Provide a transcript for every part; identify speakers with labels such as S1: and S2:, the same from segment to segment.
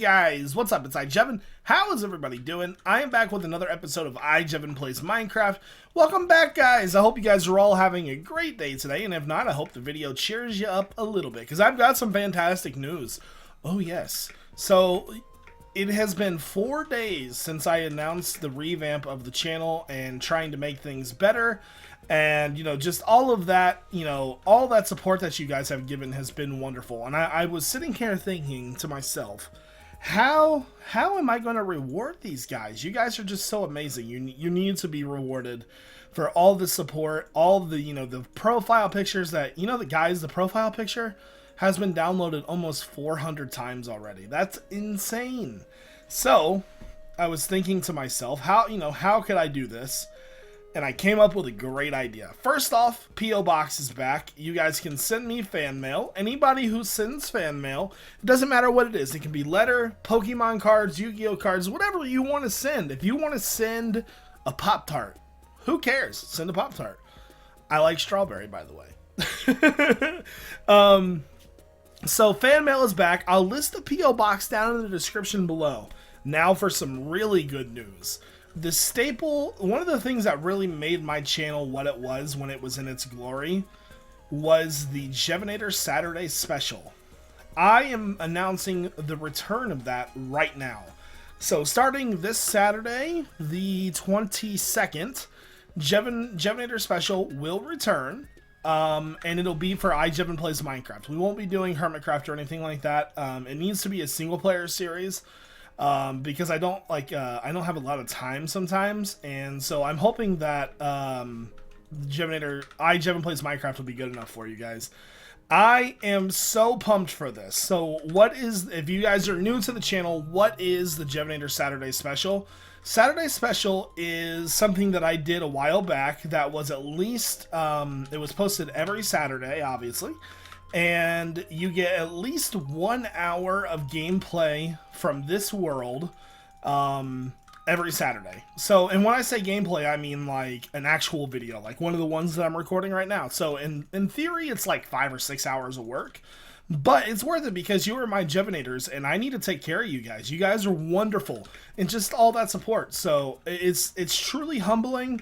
S1: guys, what's up? It's iJevin. How is everybody doing? I am back with another episode of iJevin Plays Minecraft. Welcome back, guys. I hope you guys are all having a great day today, and if not, I hope the video cheers you up a little bit, because I've got some fantastic news. Oh yes. So, it has been 4 days since I announced the revamp of the channel and trying to make things better. And, you know, just all of that, you know, all that support that you guys have given has been wonderful. And I was sitting here thinking to myself, how am I going to reward these guys? You guys are just so amazing. You need to be rewarded for all the support, all the, you know, the profile pictures that, you know, the profile picture has been downloaded almost 400 times already. That's insane. So I was thinking to myself, how could I do this? And I came up with a great idea. First off, P.O. Box is back. You guys can send me fan mail. Anybody who sends fan mail, it doesn't matter what it is. It can be letter, Pokemon cards, Yu-Gi-Oh cards, whatever you want to send. If you want to send a Pop-Tart, who cares? Send a Pop-Tart. I like strawberry, by the way. So fan mail is back. I'll list the P.O. Box down in the description below. Now for some really good news. The staple, one of the things that really made my channel what it was when it was in its glory was the Jevinator Saturday special. I am announcing the return of that right now. So starting this Saturday, the 22nd, Jevinator special will return. And it'll be for iJevin Plays Minecraft. We won't be doing Hermitcraft or anything like that. It needs to be a single player series. Because I don't have a lot of time sometimes, and so I'm hoping that iJevin Plays Minecraft will be good enough for you guys. I am so pumped for this. So if you guys are new to the channel, what is the Jevinator Saturday Special? Saturday Special is something that I did a while back that was at least, it was posted every Saturday, obviously. And you get at least 1 hour of gameplay from this world every Saturday. So, and when I say gameplay, I mean like an actual video, like one of the ones that I'm recording right now. So in theory, it's like 5 or 6 hours of work, but it's worth it because you are my Jevinators and I need to take care of you guys. You guys are wonderful and just all that support. So it's truly humbling.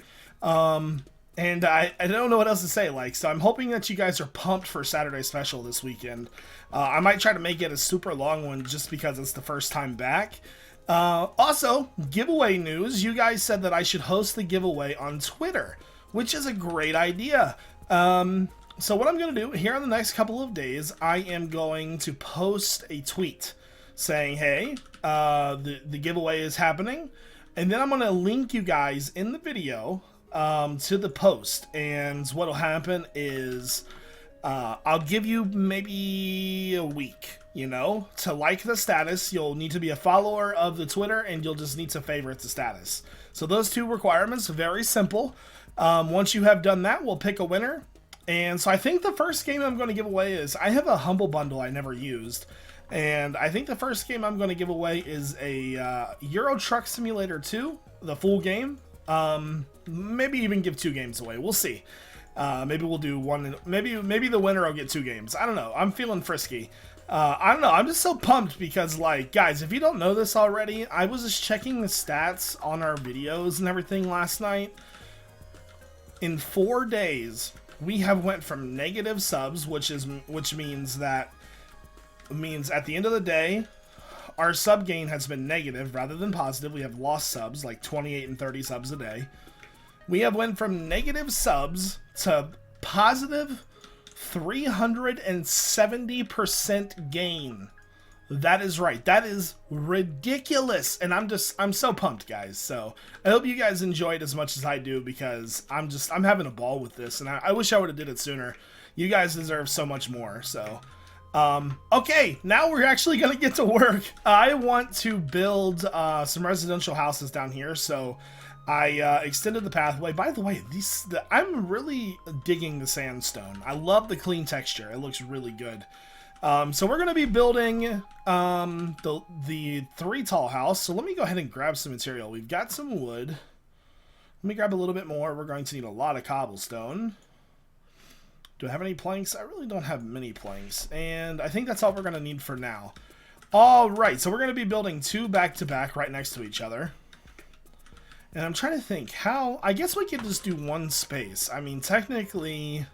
S1: And I don't know what else to say, so I'm hoping that you guys are pumped for Saturday Special this weekend. I might try to make it a super long one just because it's the first time back. Also, giveaway news. You guys said that I should host the giveaway on Twitter, which is a great idea. So what I'm going to do here in the next couple of days, I am going to post a tweet saying, hey, the giveaway is happening. And then I'm going to link you guys in the video to the post, and what'll happen is I'll give you maybe a week, to like the status. You'll need to be a follower of the Twitter, and you'll just need to favorite the status. So those two requirements, very simple. Once you have done that, we'll pick a winner. And so I think the first game I'm going to give away is, I have a Humble Bundle I never used, and I think the first game I'm going to give away is a Euro Truck Simulator 2, the full game. Maybe even give 2 games away. We'll see. Maybe we'll do one. Maybe the winner will get 2 games. I don't know. I'm feeling frisky. I don't know. I'm just so pumped because, guys, if you don't know this already, I was just checking the stats on our videos and everything last night. In 4 days, we have went from negative subs, which means at the end of the day, our sub gain has been negative rather than positive. We have lost subs, like 28 and 30 subs a day. We have went from negative subs to positive 370% gain. That is right. That is ridiculous. And I'm so pumped, guys. So I hope you guys enjoy it as much as I do, because I'm having a ball with this, and I wish I would have did it sooner. You guys deserve so much more. So okay, now we're actually gonna get to work. I want to build some residential houses down here, so I extended the pathway. By the way, I'm really digging the sandstone. I love the clean texture. It looks really good. So we're gonna be building the 3 tall house. So let me go ahead and grab some material. We've got some wood. Let me grab a little bit more. We're going to need a lot of cobblestone. Do I have any planks? I really don't have many planks, and I think that's all we're going to need for now. All right, so we're going to be building 2 back-to-back right next to each other. And I'm trying to think how... I guess we could just do 1 space. I mean, technically...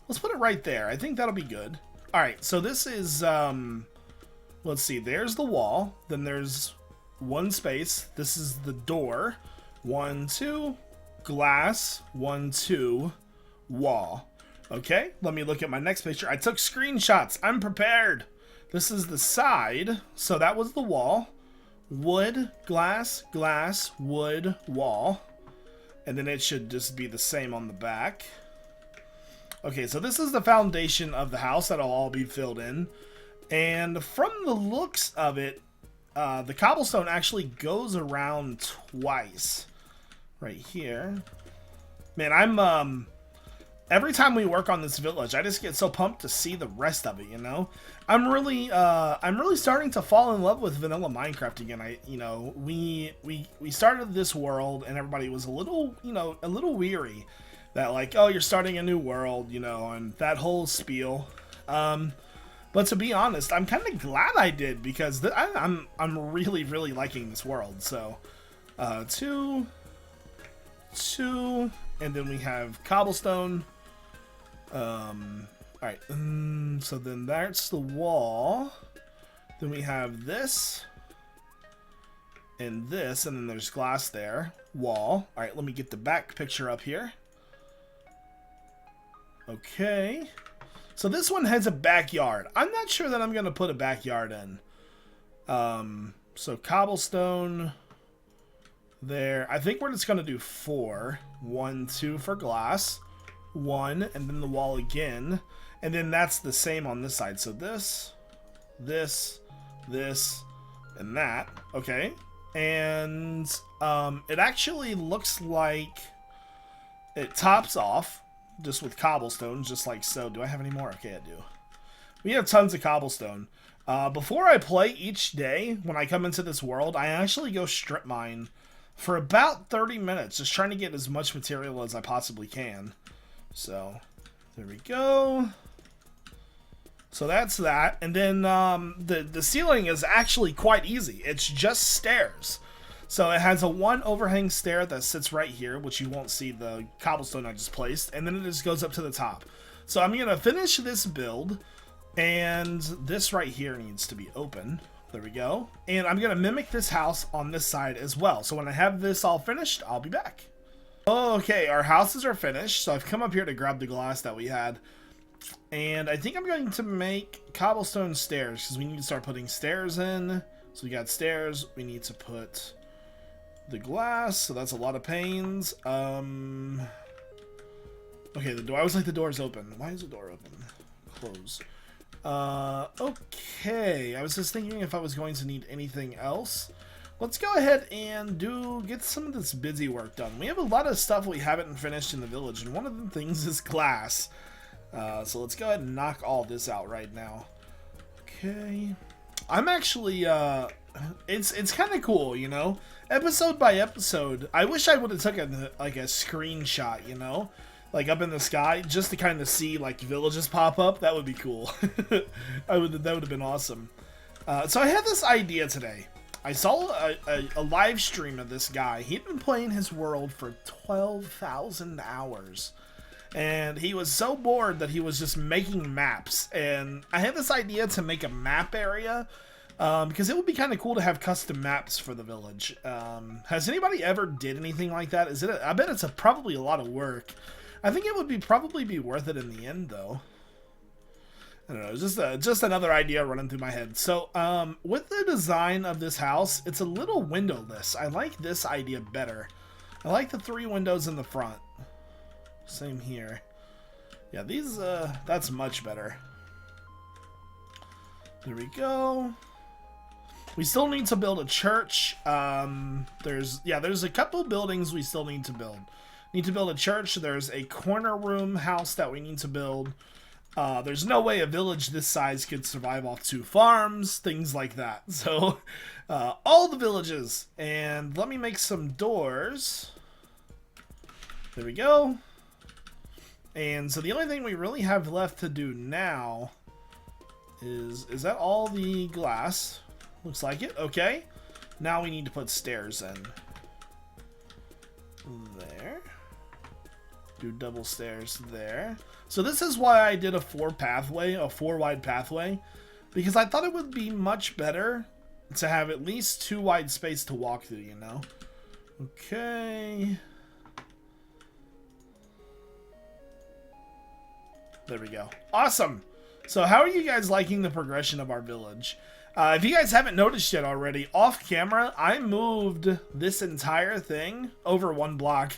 S1: Let's put it right there. I think that'll be good. All right, so this is... let's see. There's the wall. Then there's 1 space. This is the door. 1, 2... glass, 1, 2, wall. Okay, let me look at my next picture. I took screenshots. I'm prepared. This is the side. So that was the wall. Wood, glass, glass, wood, wall. And then it should just be the same on the back. Okay, so this is the foundation of the house that'll all be filled in. And from the looks of it, the cobblestone actually goes around twice. Right here. Man, I'm every time we work on this village, I just get so pumped to see the rest of it, you know? I'm really starting to fall in love with vanilla Minecraft again. We started this world and everybody was a little weary that like, oh, you're starting a new world, you know, and that whole spiel. But to be honest, I'm kind of glad I did because I'm really liking this world. So, 2, and then we have cobblestone. Alright, so then that's the wall. Then we have this and this, and then there's glass there. Wall. Alright, let me get the back picture up here. Okay. So this one has a backyard. I'm not sure that I'm going to put a backyard in. So cobblestone there. I think we're just going to do 4. 1, 2 for glass. 1, and then the wall again. And then that's the same on this side. So this, and that. Okay. And it actually looks like it tops off just with cobblestone, just like so. Do I have any more? Okay, I do. We have tons of cobblestone. Before I play each day, when I come into this world, I actually go strip mine for about 30 minutes, just trying to get as much material as I possibly can. So, there we go. So that's that. And then the ceiling is actually quite easy. It's just stairs. So it has a 1 overhang stair that sits right here, which you won't see the cobblestone I just placed. And then it just goes up to the top. So I'm going to finish this build. And this right here needs to be open. There we go. And I'm going to mimic this house on this side as well. So when I have this all finished, I'll be back. Okay, our houses are finished. So I've come up here to grab the glass that we had. And I think I'm going to make cobblestone stairs because we need to start putting stairs in. So we got stairs. We need to put the glass. So that's a lot of panes. Okay, the door. I always like the doors open. Why is the door open? Close. Okay. I was just thinking if I was going to need anything else. Let's go ahead and get some of this busy work done. We have a lot of stuff we haven't finished in the village, and one of the things is glass. So let's go ahead and knock all this out right now. Okay. I'm actually, it's kind of cool, you know? Episode by episode, I wish I would have taken like a screenshot, you know? Like up in the sky, just to kind of see like villages pop up. That would be cool. That would have been awesome. So I had this idea today. I saw a live stream of this guy. He'd been playing his world for 12,000 hours. And he was so bored that he was just making maps. And I had this idea to make a map area. Because it would be kind of cool to have custom maps for the village. Has anybody ever did anything like that? I bet it's probably a lot of work. I think it would probably be worth it in the end, though. I don't know, just another idea running through my head. So, with the design of this house, it's a little windowless. I like this idea better. I like the 3 windows in the front. Same here. Yeah, these, that's much better. There we go. We still need to build a church. There's a couple buildings we still need to build. Need to build a church. There's a corner room house that we need to build. There's no way a village this size could survive off 2 farms, things like that. So, all the villages. And let me make some doors. There we go. And so the only thing we really have left to do now Is that all the glass? Looks like it. Okay. Now we need to put stairs in. There. Do double stairs there. So this is why I did a 4-wide pathway, because I thought it would be much better to have at least 2 wide space to walk through, you know. Okay. There we go. Awesome. So how are you guys liking the progression of our village? If you guys haven't noticed yet already, off camera, I moved this entire thing over 1 block.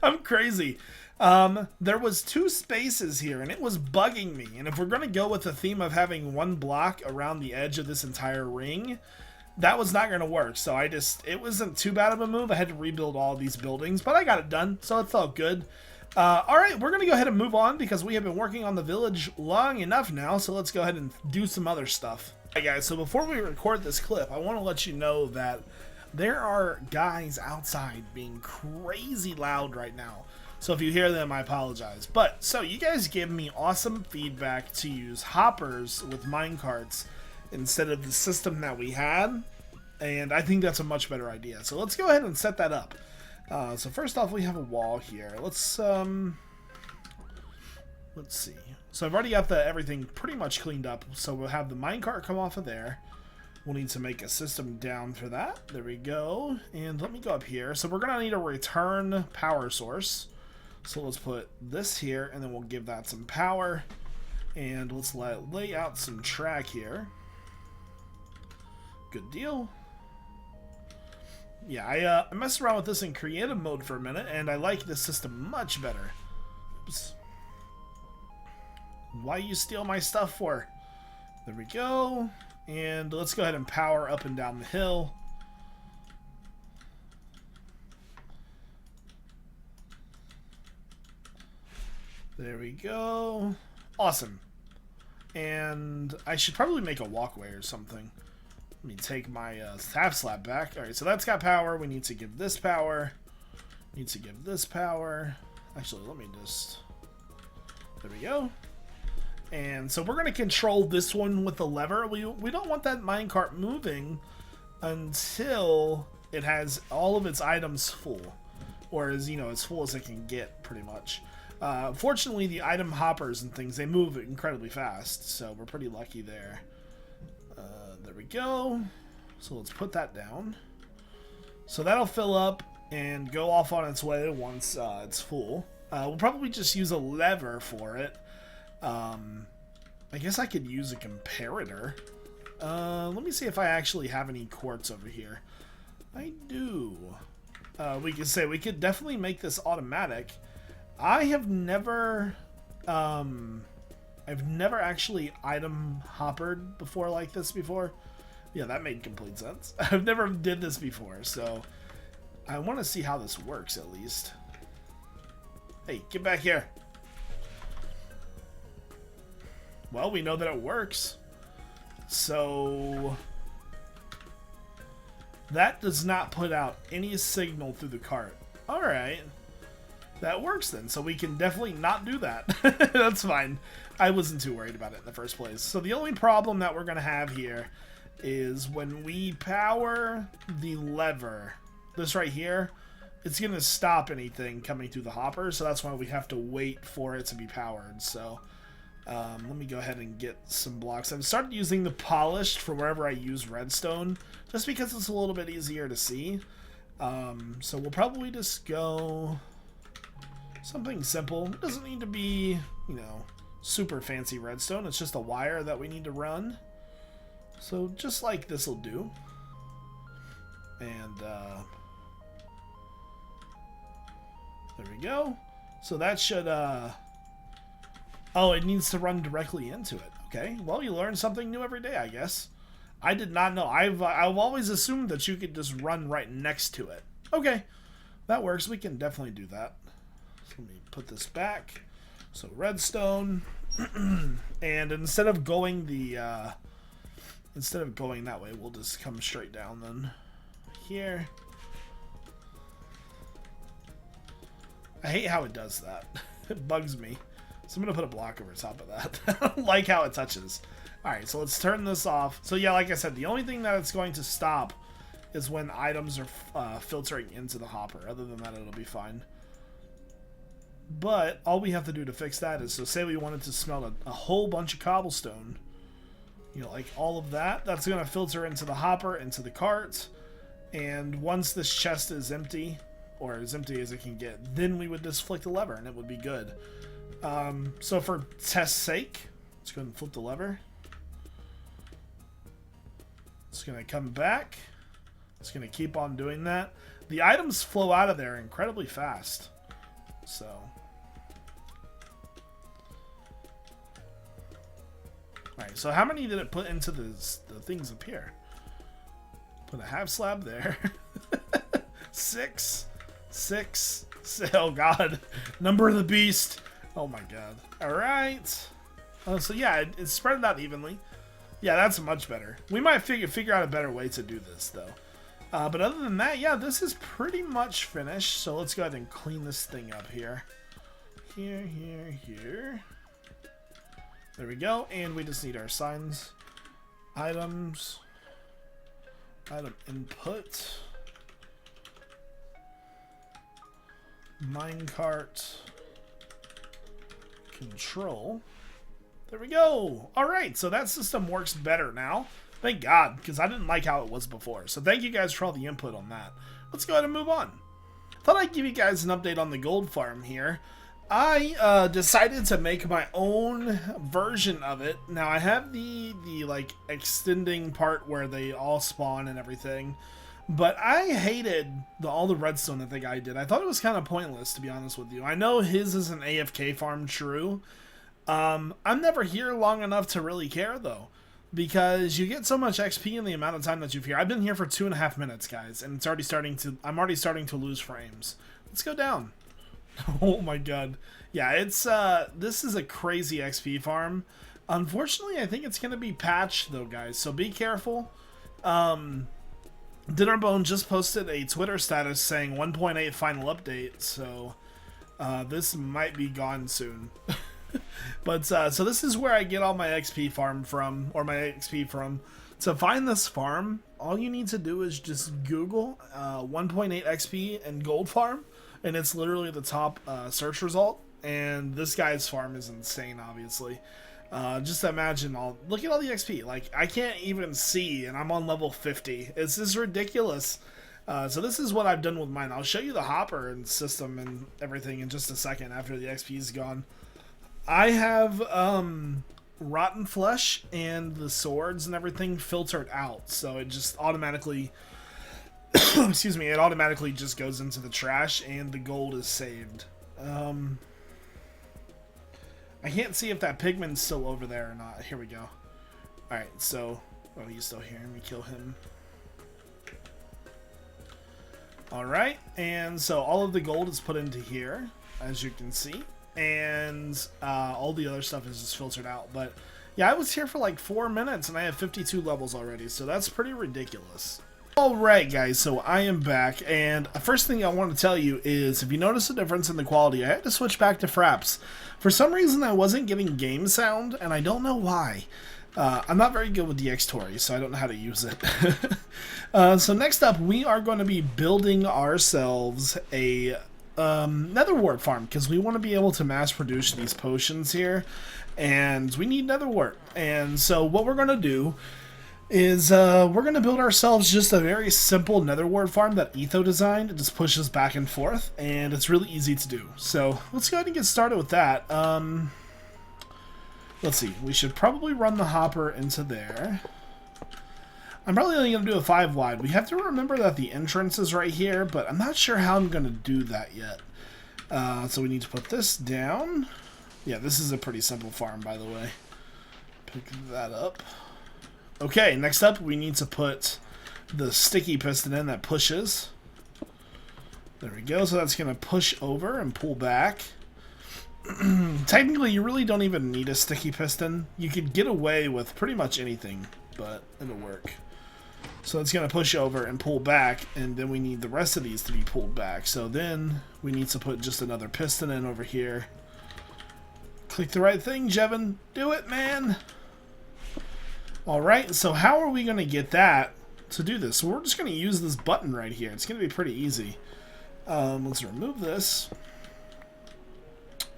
S1: I'm crazy. There was 2 spaces here, and it was bugging me. And if we're going to go with the theme of having 1 block around the edge of this entire ring, that was not going to work. So it wasn't too bad of a move. I had to rebuild all these buildings, but I got it done, so it felt good. Alright, we're going to go ahead and move on because we have been working on the village long enough now, so let's go ahead and do some other stuff. Alright guys, so before we record this clip, I want to let you know that there are guys outside being crazy loud right now. So if you hear them, I apologize. But, so you guys gave me awesome feedback to use hoppers with minecarts instead of the system that we had, and I think that's a much better idea. So let's go ahead and set that up. So first off, we have a wall here. Let's see. So I've already got everything pretty much cleaned up. So we'll have the minecart come off of there. We'll need to make a system down for that. There we go. And let me go up here. So we're going to need a return power source. So let's put this here, and then we'll give that some power. And let's lay out some track here. Good deal. Yeah, I messed around with this in creative mode for a minute, and I like this system much better. Oops. Why you steal my stuff for? There we go. And let's go ahead and power up and down the hill. There we go. Awesome. And I should probably make a walkway or something. Let me take my half slab back. Alright, so that's got power. We need to give this power. Need to give this power. Actually, let me just... There we go. And so we're going to control this one with the lever. We don't want that minecart moving until it has all of its items full. Or as, you know, as full as it can get, pretty much. Fortunately, the item hoppers and things, they move incredibly fast. So we're pretty lucky there. There we go. So let's put that down. So that'll fill up and go off on its way once it's full. We'll probably just use a lever for it. I guess I could use a comparator. Let me see if I actually have any quartz over here. I do. We could say we could definitely make this automatic. I have never... I've never actually item hoppered before like this before. Yeah, that made complete sense. I've never did this before, so I want to see how this works at least. Hey, get back here. Well, we know that it works. So that does not put out any signal through the cart. Alright. That works then, so we can definitely not do that. That's fine. I wasn't too worried about it in the first place. So the only problem that we're going to have here is when we power the lever, this right here, it's going to stop anything coming through the hopper, so that's why we have to wait for it to be powered. So let me go ahead and get some blocks. I've started using the polished for wherever I use redstone, just because it's a little bit easier to see. So we'll probably just go... something simple. It doesn't need to be, you know, super fancy redstone. It's just a wire that we need to run. So just like this will do. And there we go. So that should oh, it needs to run directly into it. Okay. Well, you learn something new every day, I guess. I did not know. I've always assumed that you could just run right next to it. Okay. That works. We can definitely do that. Let me put this back. So redstone, and instead of going that way, we'll just come straight down then. Here. I hate how it does that. It bugs me. So I'm going to put a block over top of that. I don't like how it touches. Alright, so let's turn this off. So yeah, like I said, the only thing that it's going to stop is when items are filtering into the hopper. Other than that, it'll be fine. But all we have to do to fix that is, so say we wanted to smelt a whole bunch of cobblestone. You know, like all of that. That's going to filter into the hopper, into the cart. And once this chest is empty, or as empty as it can get, then we would just flick the lever and it would be good. So for test's sake, let's go ahead and flip the lever. It's going to come back. It's going to keep on doing that. The items flow out of there incredibly fast. So. Alright, so how many did it put into the things up here? Put a half slab there. 6. Oh god. Number of the beast. Oh my god. Alright. So yeah, it's spread it out evenly. Yeah, that's much better. We might figure out a better way to do this, though. But other than that, yeah, this is pretty much finished. So let's go ahead and clean this thing up here. Here. There we go. And we just need our signs. Items. Item input. Minecart. Control. There we go. Alright, so that system works better now. Thank God, because I didn't like how it was before. So thank you guys for all the input on that. Let's go ahead and move on. Thought I'd give you guys an update on the gold farm here. I decided to make my own version of it. Now I have the like extending part where they all spawn and everything. But I hated all the redstone that the guy did. I thought it was kind of pointless, to be honest with you. I know his is an AFK farm, true. I'm never here long enough to really care, though. Because you get so much XP in the amount of time that you've here. I've been here for 2.5 minutes, guys. And it's already I'm already starting to lose frames. Let's go down. Oh my god. Yeah, it's, this is a crazy XP farm. Unfortunately, I think it's going to be patched, though, guys. So be careful. Dinnerbone just posted a Twitter status saying 1.8 final update, so this might be gone soon. But so this is where I get all my XP farm from, or my XP from. To find this farm, all you need to do is just Google 1.8 XP and gold farm, and it's literally the top search result. And this guy's farm is insane, obviously. Just imagine look at all the XP. Like, I can't even see, and I'm on level 50. It's just ridiculous. So this is what I've done with mine. I'll show you the hopper and system and everything in just a second after the XP is gone. I have rotten flesh and the swords and everything filtered out, so it just automatically excuse me, it automatically just goes into the trash and the gold is saved. I can't see if that pigman's still over there or not. Here we go. Alright, so oh, he's still here. Let me kill him. Alright, and so all of the gold is put into here, as you can see. And all the other stuff is just filtered out. But yeah, I was here for like 4 minutes and I have 52 levels already, so that's pretty ridiculous. Alright guys, so I am back, and the first thing I want to tell you is, if you notice a difference in the quality, I had to switch back to Fraps. For some reason I wasn't getting game sound, and I don't know why. I'm not very good with DxTory, so I don't know how to use it. So next up, we are going to be building ourselves a nether wart farm, because we want to be able to mass produce these potions here, and we need nether wart. And so what we're going to do is we're going to build ourselves just a very simple nether wart farm that Etho designed. It just pushes back and forth, and it's really easy to do. So let's go ahead and get started with that. Let's see, we should probably run the hopper into there. I'm probably only going to do a 5 wide. We have to remember that the entrance is right here, but I'm not sure how I'm going to do that yet. So we need to put this down. Yeah, this is a pretty simple farm, by the way. Pick that up. Okay, next up we need to put the sticky piston in that pushes. There we go, so that's going to push over and pull back. Technically, you really don't even need a sticky piston. You could get away with pretty much anything, but it'll work. So it's going to push over and pull back, and then we need the rest of these to be pulled back. So then we need to put just another piston in over here. Click the right thing, Jevin. Do it, man. Alright, so how are we going to get that to do this? So we're just going to use this button right here. It's going to be pretty easy. Let's remove this.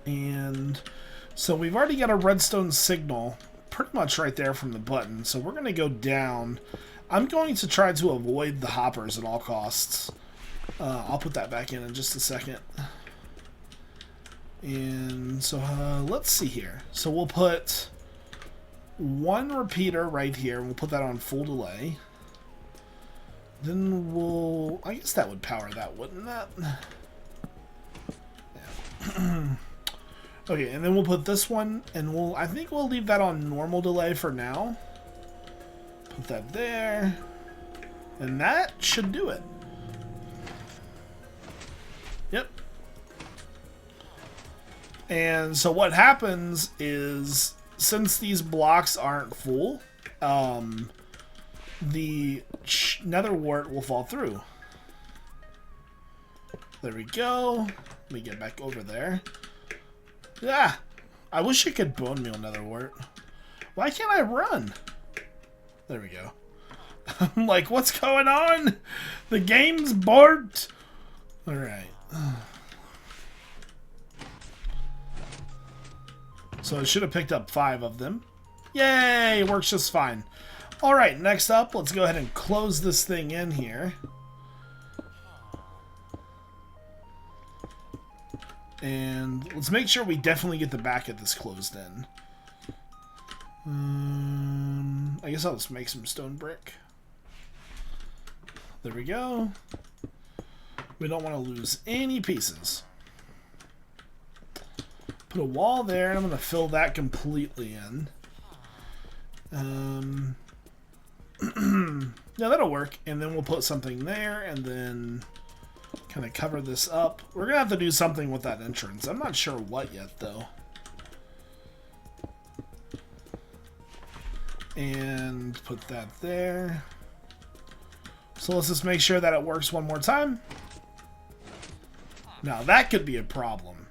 S1: And so we've already got a redstone signal pretty much right there from the button. So we're going to go down. I'm going to try to avoid the hoppers at all costs. I'll put that back in just a second. And so let's see here. So we'll put one repeater right here. We'll put that on full delay. Then we'll... I guess that would power that, wouldn't that? Yeah. Okay, and then we'll put this one, and I think we'll leave that on normal delay for now. Put that there. And that should do it. Yep. And so what happens is, since these blocks aren't full, the nether wart will fall through. There we go. Let me get back over there. Yeah, I wish I could bone meal nether wart. Why can't I run? There we go. I'm like, what's going on? The game's borked. All right. So it should have picked up 5 of them. Yay, it works just fine. All right, next up, let's go ahead and close this thing in here. And let's make sure we definitely get the back of this closed in. I guess I'll just make some stone brick. There we go. We don't want to lose any pieces. Put a wall there, and I'm going to fill that completely in. Yeah, that'll work. And then we'll put something there, and then kind of cover this up. We're going to have to do something with that entrance. I'm not sure what yet, though. And put that there. So let's just make sure that it works one more time. Now, that could be a problem.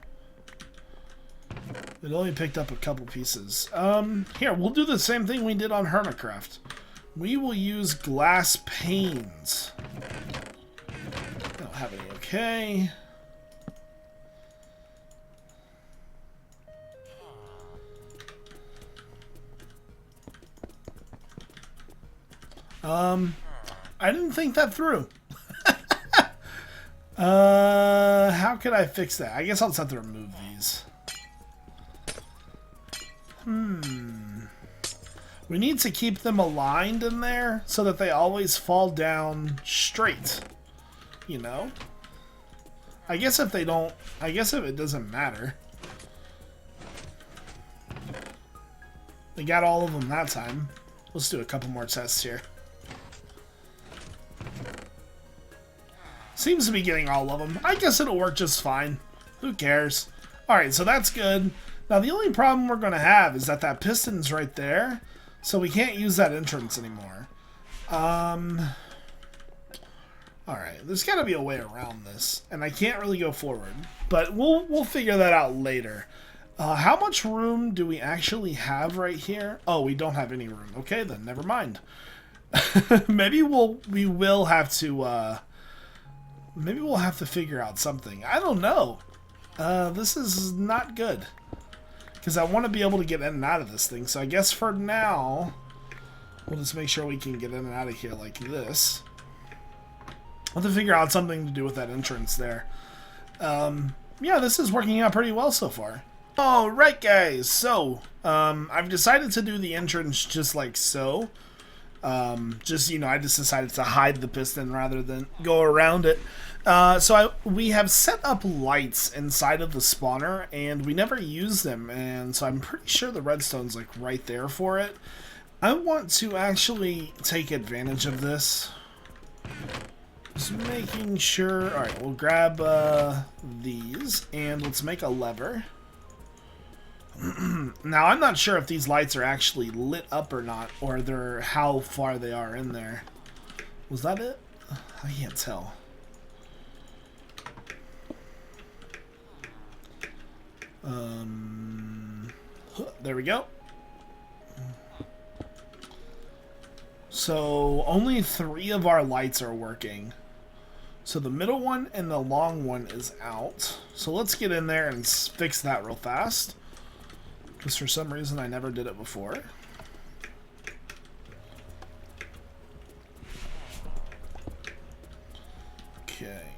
S1: It only picked up a couple pieces. Here, we'll do the same thing we did on Hermitcraft. We will use glass panes. I don't have any, okay. I didn't think that through. How could I fix that? I guess I'll just have to remove these. We need to keep them aligned in there so that they always fall down straight. You know? I guess if they don't... I guess if it doesn't matter. They got all of them that time. Let's do a couple more tests here. Seems to be getting all of them. I guess it'll work just fine. Who cares? Alright, so that's good. Now, the only problem we're going to have is that that piston's right there, so we can't use that entrance anymore. Alright, there's got to be a way around this, and I can't really go forward, but we'll figure that out later. How much room do we actually have right here? Oh, we don't have any room. Okay, then, never mind. Maybe we will have to, maybe we'll have to figure out something. I don't know. This is not good. Because I want to be able to get in and out of this thing. So I guess for now, we'll just make sure we can get in and out of here like this. I'll have to figure out something to do with that entrance there. Yeah, this is working out pretty well so far. Alright guys, so I've decided to do the entrance just like so. Just, you know, I just decided to hide the piston rather than go around it. We have set up lights inside of the spawner, and we never use them, and so I'm pretty sure the redstone's like right there for it. I want to actually take advantage of this. Just making sure... Alright, we'll grab these, and let's make a lever. Now, I'm not sure if these lights are actually lit up or not, or how far they are in there. Was that it? I can't tell. There we go. So only 3 of our lights are working. So the middle one and the long one is out. So let's get in there and fix that real fast. Because for some reason I never did it before. Okay.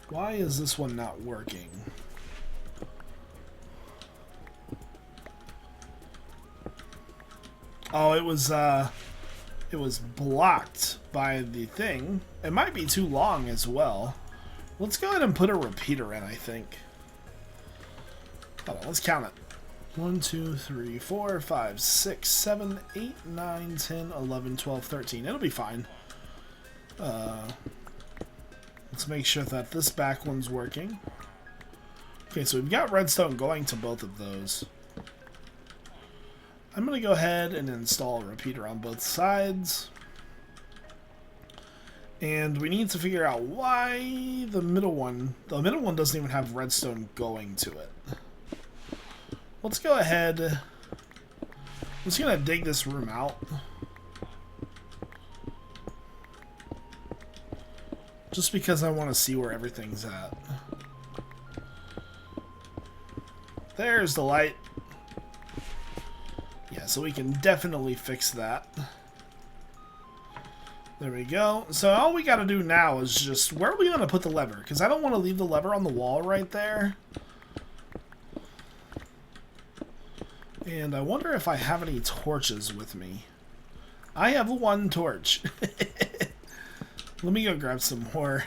S1: Why is this one not working? Oh, it was blocked by the thing. It might be too long as well. Let's go ahead and put a repeater in, I think. Hold on, let's count it. 1, 2, 3, 4, 5, 6, 7, 8, 9, 10, 11, 12, 13. It'll be fine. Let's make sure that this back one's working. Okay, so we've got redstone going to both of those. I'm going to go ahead and install a repeater on both sides. And we need to figure out why the middle one doesn't even have redstone going to it. Let's go ahead. I'm just going to dig this room out. Just because I want to see where everything's at. There's the light. Yeah, so we can definitely fix that. There we go. So all we got to do now is just, where are we going to put the lever? Because I don't want to leave the lever on the wall right there. And I wonder if I have any torches with me. I have 1 torch. Let me go grab some more.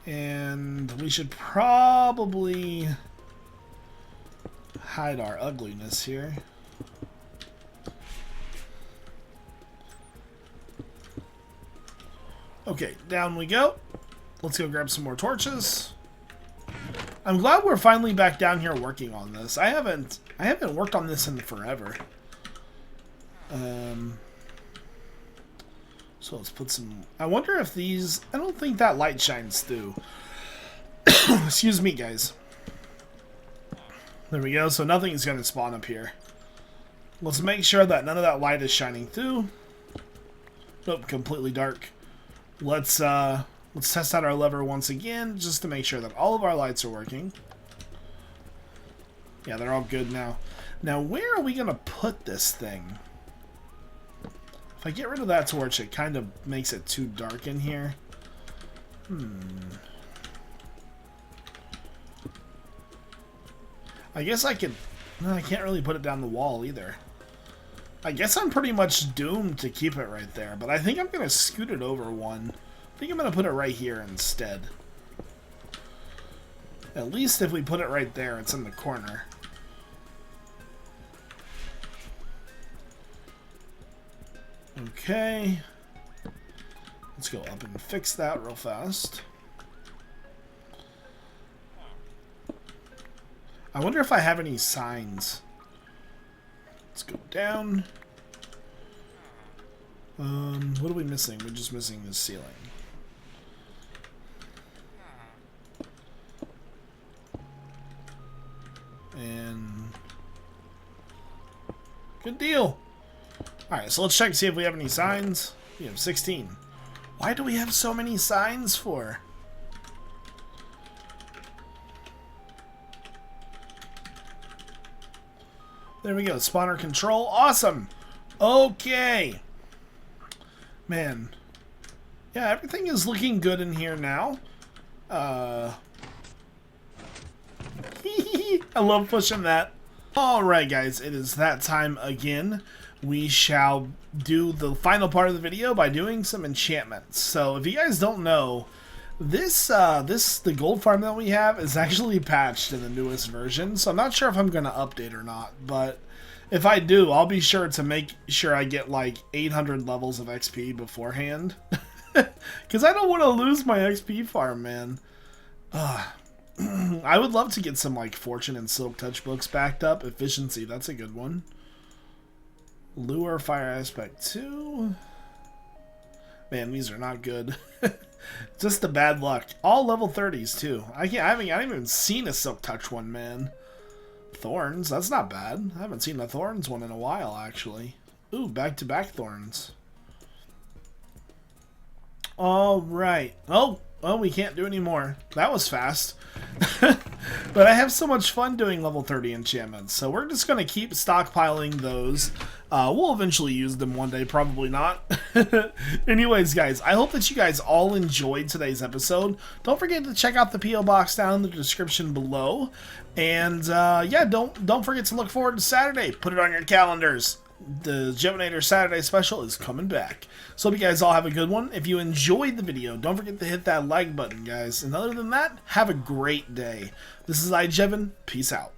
S1: And we should probably hide our ugliness here. Okay, down we go. Let's go grab some more torches. I'm glad we're finally back down here working on this. I haven't worked on this in forever. So let's put some... I wonder if these... I don't think that light shines through. Excuse me, guys. There we go. So nothing's going to spawn up here. Let's make sure that none of that light is shining through. Nope, completely dark. Let's test out our lever once again, just to make sure that all of our lights are working. Yeah, they're all good now. Now, where are we going to put this thing? If I get rid of that torch, it kind of makes it too dark in here. I guess I could... No, I can't really put it down the wall either. I guess I'm pretty much doomed to keep it right there, but I think I'm going to scoot it over 1. I think I'm going to put it right here instead. At least if we put it right there, it's in the corner. Okay. Let's go up and fix that real fast. I wonder if I have any signs. Let's go down. What are we missing? We're just missing the ceiling. And... good deal! Alright, so let's check to see if we have any signs. We have 16. Why do we have so many signs for? There we go. Spawner control. Awesome! Okay! Man. Yeah, everything is looking good in here now. I love pushing that. Alright guys, it is that time again. We shall do the final part of the video by doing some enchantments. So if you guys don't know, the gold farm that we have is actually patched in the newest version. So I'm not sure if I'm going to update or not, but if I do, I'll be sure to make sure I get like 800 levels of XP beforehand. Because I don't want to lose my XP farm, man. I would love to get some like Fortune and Silk Touch books backed up. Efficiency, that's a good one. Lure, Fire Aspect 2. Man, these are not good. Just the bad luck. All level 30s too. I haven't even seen a silk touch one, man. Thorns, that's not bad. I haven't seen a thorns one in a while, actually. Ooh, back-to-back thorns. All right. Oh, we can't do any more. That was fast. But I have so much fun doing level 30 enchantments, so we're just going to keep stockpiling those. We'll eventually use them one day, probably not. Anyways, guys, I hope that you guys all enjoyed today's episode. Don't forget to check out the P.O. box down in the description below. And, yeah, don't forget to look forward to Saturday. Put it on your calendars. The Jevinator Saturday special is coming back. So hope you guys all have a good one. If you enjoyed the video, don't forget to hit that like button, guys. And other than that, have a great day. This is iJevin. Peace out.